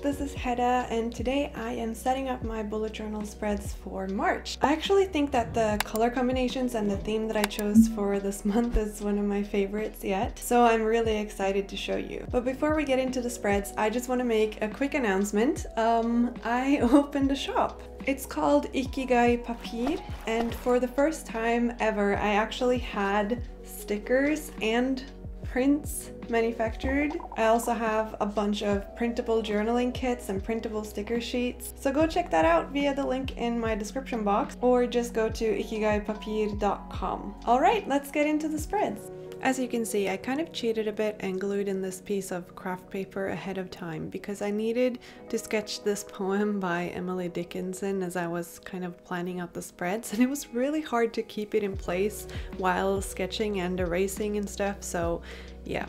this is Hedda and today I am setting up my bullet journal spreads for March. I actually think that the color combinations and the theme that I chose for this month is one of my favorites yet, so I'm really excited to show you. But before we get into the spreads, I just want to make a quick announcement. I opened a shop. It's called Ikigai Papier, and for the first time ever I actually had stickers and prints manufactured. I also have a bunch of printable journaling kits and printable sticker sheets, so go check that out via the link in my description box or just go to ikigaipapier.com. Alright, let's get into the spreads. As you can see, I kind of cheated a bit and glued in this piece of craft paper ahead of time because I needed to sketch this poem by Emily Dickinson as I was kind of planning out the spreads, and it was really hard to keep it in place while sketching and erasing and stuff, so yeah.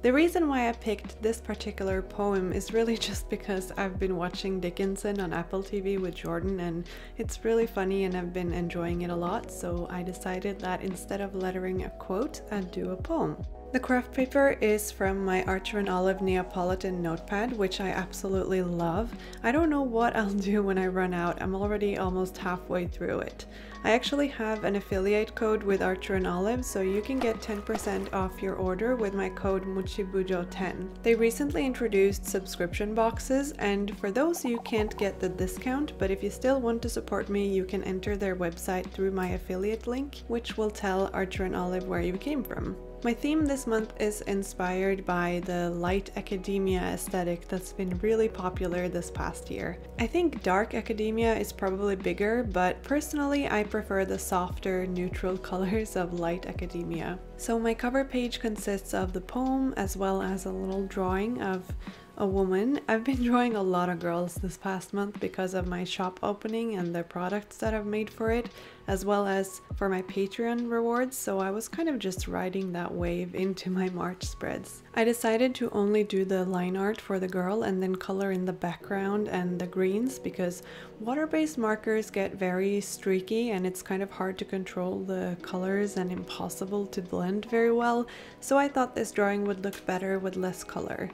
The reason why I picked this particular poem is really just because I've been watching Dickinson on Apple TV with Jordan and it's really funny and I've been enjoying it a lot, so I decided that instead of lettering a quote, I'd do a poem. The craft paper is from my Archer & Olive Neapolitan notepad, which I absolutely love. I don't know what I'll do when I run out. I'm already almost halfway through it. I actually have an affiliate code with Archer & Olive, so you can get 10% off your order with my code mochibujo10. They recently introduced subscription boxes, and for those you can't get the discount, but if you still want to support me, you can enter their website through my affiliate link, which will tell Archer & Olive where you came from. My theme this month is inspired by the light academia aesthetic that's been really popular this past year. I think dark academia is probably bigger, but personally I prefer the softer, neutral colors of light academia. So my cover page consists of the poem as well as a little drawing of a woman. I've been drawing a lot of girls this past month because of my shop opening and the products that I've made for it, as well as for my Patreon rewards, so I was kind of just riding that wave into my March spreads. I decided to only do the line art for the girl and then color in the background and the greens because water-based markers get very streaky and it's kind of hard to control the colors and impossible to blend very well, so I thought this drawing would look better with less color.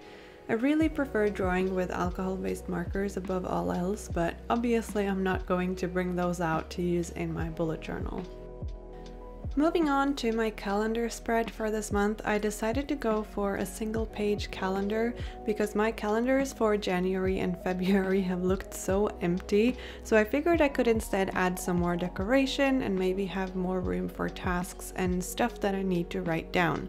I really prefer drawing with alcohol-based markers above all else, but obviously I'm not going to bring those out to use in my bullet journal. Moving on to my calendar spread for this month, I decided to go for a single page calendar because my calendars for January and February have looked so empty, so I figured I could instead add some more decoration and maybe have more room for tasks and stuff that I need to write down.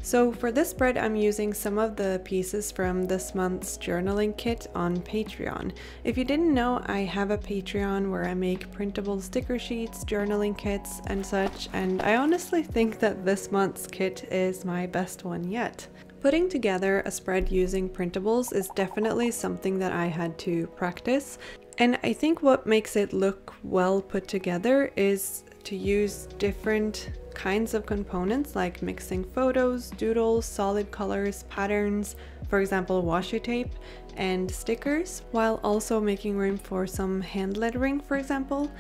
So for this spread, I'm using some of the pieces from this month's journaling kit on Patreon. If you didn't know, I have a Patreon where I make printable sticker sheets, journaling kits, and such, and I honestly think that this month's kit is my best one yet. Putting together a spread using printables is definitely something that I had to practice, and I think what makes it look well put together is to use different kinds of components like mixing photos, doodles, solid colors, patterns, for example washi tape, and stickers, while also making room for some hand lettering, for example.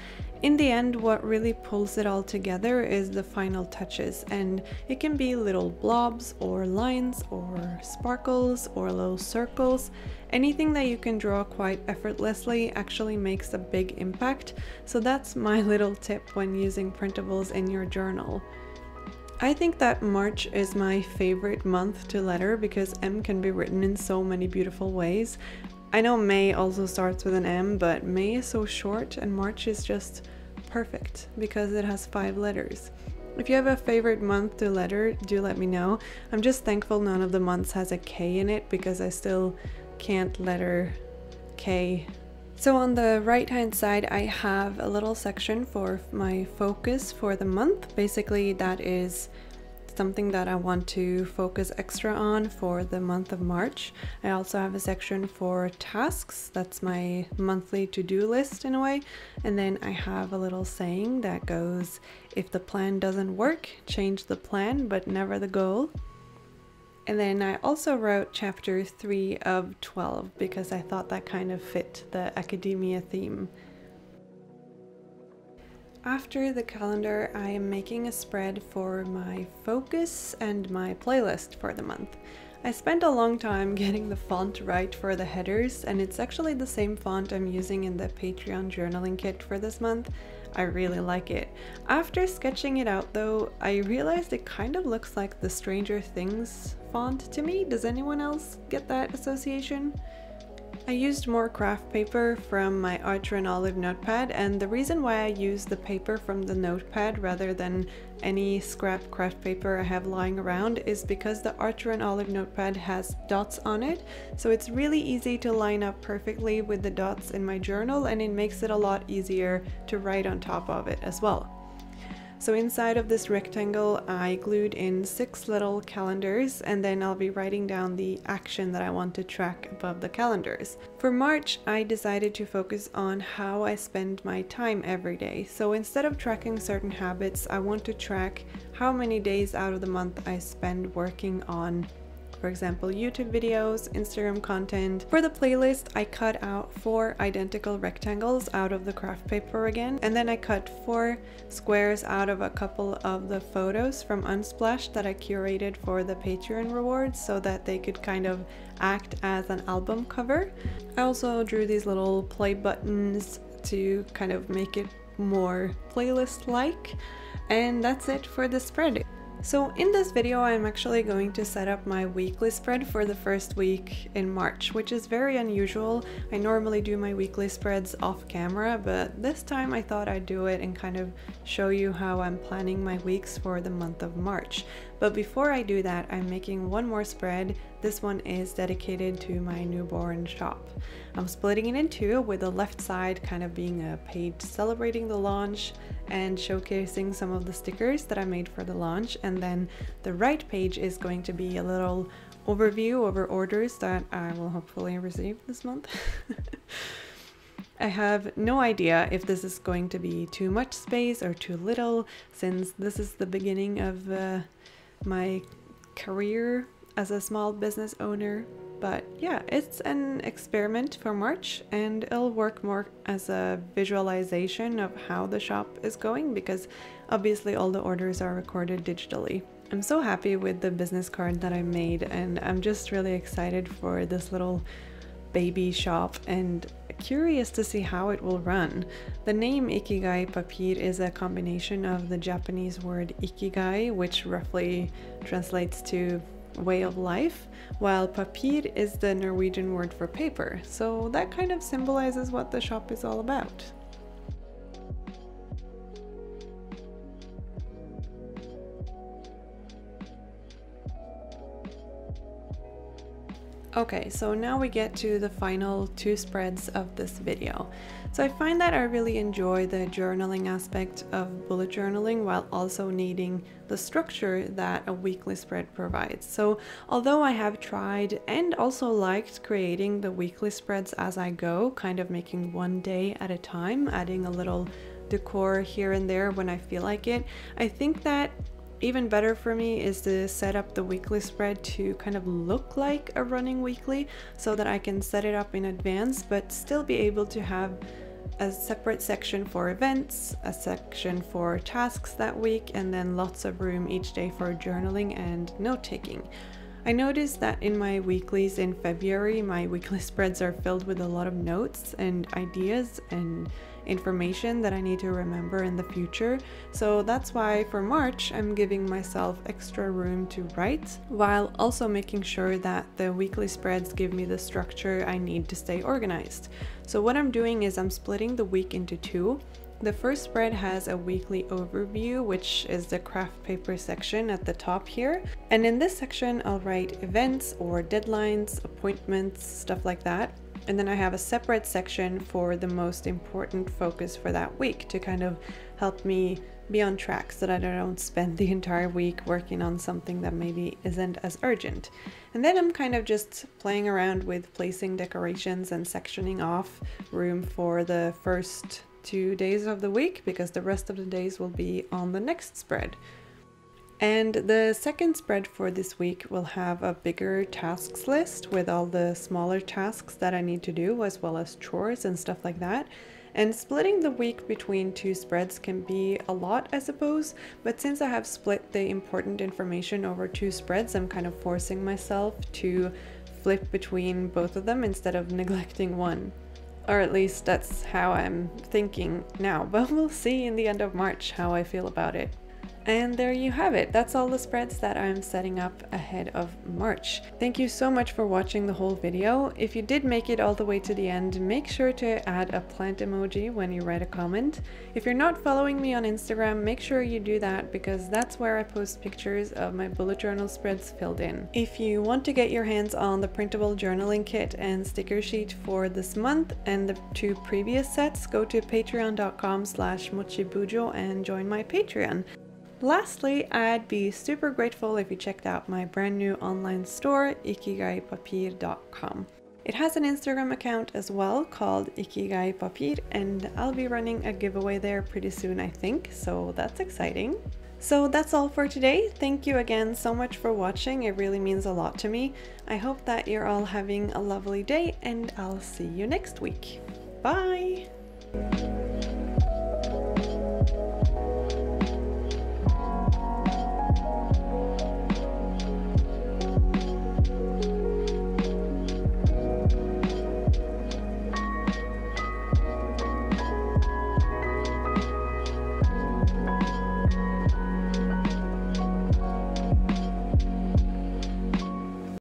In the end, what really pulls it all together is the final touches, and it can be little blobs or lines or sparkles or little circles. Anything that you can draw quite effortlessly actually makes a big impact, so that's my little tip when using printables in your journal. I think that March is my favorite month to letter because M can be written in so many beautiful ways. I know May also starts with an M, but May is so short and March is just perfect because it has 5 letters. If you have a favorite month to letter, do let me know. I'm just thankful none of the months has a K in it because I still can't letter K. So on the right hand side I have a little section for my focus for the month. Basically that is something that I want to focus extra on for the month of March. I also have a section for tasks, that's my monthly to-do list in a way, and then I have a little saying that goes, if the plan doesn't work, change the plan but never the goal. And then I also wrote chapter 3 of 12 because I thought that kind of fit the academia theme. After the calendar, I am making a spread for my focus and my playlist for the month. I spent a long time getting the font right for the headers, and it's actually the same font I'm using in the Patreon journaling kit for this month. I really like it. After sketching it out though, I realized it kind of looks like the Stranger Things font to me. Does anyone else get that association? I used more craft paper from my Artline olive notepad, and the reason why I used the paper from the notepad rather than any scrap craft paper I have lying around is because the Artline olive notepad has dots on it, so it's really easy to line up perfectly with the dots in my journal, and it makes it a lot easier to write on top of it as well. So inside of this rectangle, I glued in 6 little calendars, and then I'll be writing down the action that I want to track above the calendars. For March, I decided to focus on how I spend my time every day. So instead of tracking certain habits, I want to track how many days out of the month I spend working on, for example, YouTube videos, Instagram content. For the playlist, I cut out 4 identical rectangles out of the craft paper again, and then I cut 4 squares out of a couple of the photos from Unsplash that I curated for the Patreon rewards so that they could kind of act as an album cover. I also drew these little play buttons to kind of make it more playlist-like, and that's it for the spread. So in this video, I'm actually going to set up my weekly spread for the first week in March, which is very unusual. I normally do my weekly spreads off camera, but this time I thought I'd do it and kind of show you how I'm planning my weeks for the month of March. But before I do that, I'm making one more spread. This one is dedicated to my newborn shop. I'm splitting it in 2, with the left side kind of being a page celebrating the launch and showcasing some of the stickers that I made for the launch, and then the right page is going to be a little overview over orders that I will hopefully receive this month. I have no idea if this is going to be too much space or too little, since this is the beginning of my career as a small business owner. But yeah, it's an experiment for March, and it'll work more as a visualization of how the shop is going, because obviously all the orders are recorded digitally. I'm so happy with the business card that I made, and I'm just really excited for this little baby shop and curious to see how it will run. The name Ikigai Papir is a combination of the Japanese word ikigai, which roughly translates to way of life, while papir is the Norwegian word for paper, so that kind of symbolizes what the shop is all about. Okay, so now we get to the final 2 spreads of this video. So I find that I really enjoy the journaling aspect of bullet journaling while also needing the structure that a weekly spread provides. So although I have tried and also liked creating the weekly spreads as I go, kind of making one day at a time, adding a little decor here and there when I feel like it, I think that even better for me is to set up the weekly spread to kind of look like a running weekly, so that I can set it up in advance but still be able to have a separate section for events, a section for tasks that week, and then lots of room each day for journaling and note-taking. I noticed that in my weeklies in February, my weekly spreads are filled with a lot of notes and ideas and information that I need to remember in the future. So that's why for March, I'm giving myself extra room to write, while also making sure that the weekly spreads give me the structure I need to stay organized. So what I'm doing is I'm splitting the week into 2. The first spread has a weekly overview, which is the craft paper section at the top here. And in this section, I'll write events or deadlines, appointments, stuff like that. And then I have a separate section for the most important focus for that week to kind of help me be on track so that I don't spend the entire week working on something that maybe isn't as urgent. And then I'm kind of just playing around with placing decorations and sectioning off room for the first 2 days of the week, because the rest of the days will be on the next spread. And the second spread for this week will have a bigger tasks list with all the smaller tasks that I need to do, as well as chores and stuff like that. And splitting the week between 2 spreads can be a lot, I suppose, but since I have split the important information over 2 spreads, I'm kind of forcing myself to flip between both of them instead of neglecting one. Or at least that's how I'm thinking now, but we'll see in the end of March how I feel about it. And there you have it. That's all the spreads that I'm setting up ahead of March. Thank you so much for watching the whole video. If you did make it all the way to the end, make sure to add a plant emoji when you write a comment. If you're not following me on Instagram, make sure you do that because that's where I post pictures of my bullet journal spreads filled in. If you want to get your hands on the printable journaling kit and sticker sheet for this month and the 2 previous sets, go to patreon.com/mochibujo and join my Patreon. Lastly, I'd be super grateful if you checked out my brand new online store, ikigaipapir.com. It has an Instagram account as well called ikigaipapir, and I'll be running a giveaway there pretty soon, I think, so that's exciting. So that's all for today. Thank you again so much for watching. It really means a lot to me. I hope that you're all having a lovely day, and I'll see you next week. Bye!